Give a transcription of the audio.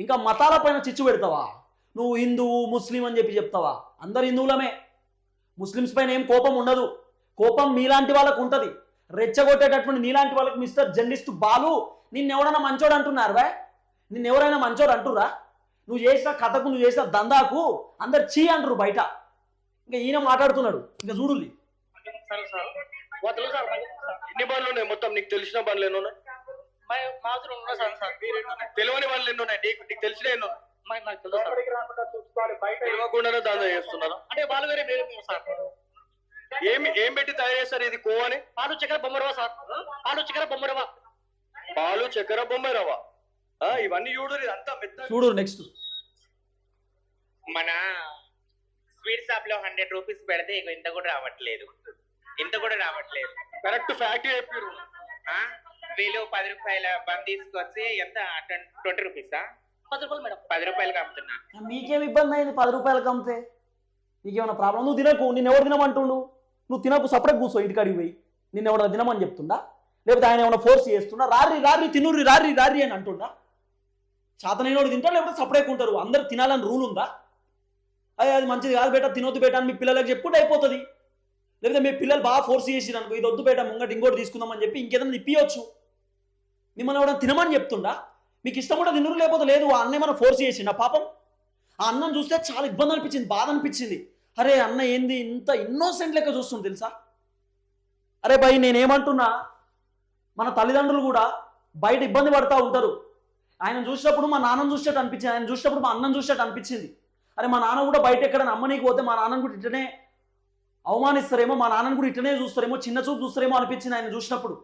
ఇంకా మతాల పైన చిచ్చు పెడతావా? నువ్వు హిందువు ముస్లిం అని చెప్పి చెప్తావా? అందరు హిందువులమే. ముస్లిమ్స్ పైన ఏం కోపం ఉండదు. కోపం మీలాంటి వాళ్ళకు ఉంటుంది. రెచ్చగొట్టేటటువంటి నీలాంటి వాళ్ళకి మిస్టర్ జర్నలిస్ట్ బాలు నిన్నెవడన్నా మంచోడు అంటున్నారు బా? నిన్నెవరైనా మంచోడు అంటురా? నువ్వు చేసిన కథకు నువ్వు చేసిన దందాకు అందరు చీ అంటారు బయట. ఇంకా ఈయన మాట్లాడుతున్నాడు. ఇంకా చూడు ఎన్ని బండ్లు ఉన్నాయి మొత్తం? నీకు తెలిసిన బండ్లు ఎన్ని ఉన్నాయి? తెలియని బండ్లు ఎన్ని ఉన్నాయి? నీకు తెలిసిన ఎన్ని తెలియకుండానే దందా చేస్తున్నారు అంటే వాళ్ళు వేరే సార్. ఏం పెట్టి తయారు చేస్తారు ఇది కోవని? పాలు చక్కెర బొమ్మరవా సార్. పాలు చక్కెర బొమ్మరవా. పాలు చక్కెర బొమ్మాయి రవ్వ ఇవన్నీ చూడు. ఇదంతా మెత్త చూడు. నెక్స్ట్ మన స్వీట్ షాప్ లో 100 రూపీస్ పెడితే ఇంత కూడా రావట్లేదు. కరెక్ట్ ఫ్యాక్ట్ చెప్పారు. వీళ్ళు 10 రూపాయల బంద్ తీసుకొచ్చి ఎంత 20 రూపీసా? 10 రూపాయలు మేడం. 10 రూపాయలకి అమ్ముతున్నా. మీకేం ఇబ్బంది అయింది 10 రూపాయలకి అమ్మితే? నీకేమైనా ప్రాబ్లం? నువ్వు తినకు. నిన్నెవడు తినమంటుండు? నువ్వు తినకు, సపరేట్ కూర్చో ఇంటికాడికి పోయి. నిన్నెవడ తినమని చెప్తుండా? లేకపోతే ఆయన ఏమైనా ఫోర్స్ చేస్తున్నా? రారి తినుర్రి రారి అని అంటుండా? చేతనైనోడు తింటారు, లేకపోతే సపరేట్ ఉంటారు. అందరు తినాలని రూల్ ఉందా? అది మంచిది కాదు బేట, తినొద్దు బేట అని మీ పిల్లలకు చెప్పుకుంటే అయిపోతుంది. లేకపోతే మీ పిల్లలు బాగా ఫోర్స్ చేసిరు అనుకో, ఇది వద్దు బేట ముంగటి ఇంకోటి తీసుకుందామని చెప్పి ఇంకేదైనా తిప్పియొచ్చు. మిమ్మల్ని ఎవరైనా తినమని చెప్తుండా? మీకు ఇష్టం కూడా తినరు, లేకపోతే లేదు. ఆ అన్న ఏమైనా ఫోర్స్ చేసిండా? పాపం ఆ అన్నం చూస్తే చాలా ఇబ్బంది అనిపించింది, బాధ అనిపించింది. అరే అన్న ఏంది ఇంత ఇన్నోసెంట్ లెక్క చూస్తుంది తెలుసా? అరే భయ్ నేనేమంటున్నా, మన తల్లిదండ్రులు కూడా బయట ఇబ్బంది పడతా ఉంటారు. ఆయన చూసినప్పుడు మా నాన్నను చూసేటట్టు అనిపించింది, ఆయన చూసినప్పుడు మా అన్నం చూసేటట్టు అనిపించింది. అరే మా నాన్న కూడా బయట ఎక్కడ అమ్మనీకి పోతే మా నాన్నను కూడా ఇట్లనే అవమానిస్తారేమో, మా నాన్నను కూడా ఇట్లనే చూస్తారేమో, చిన్న చూపు చూస్తారేమో అనిపించింది ఆయన చూసినప్పుడు.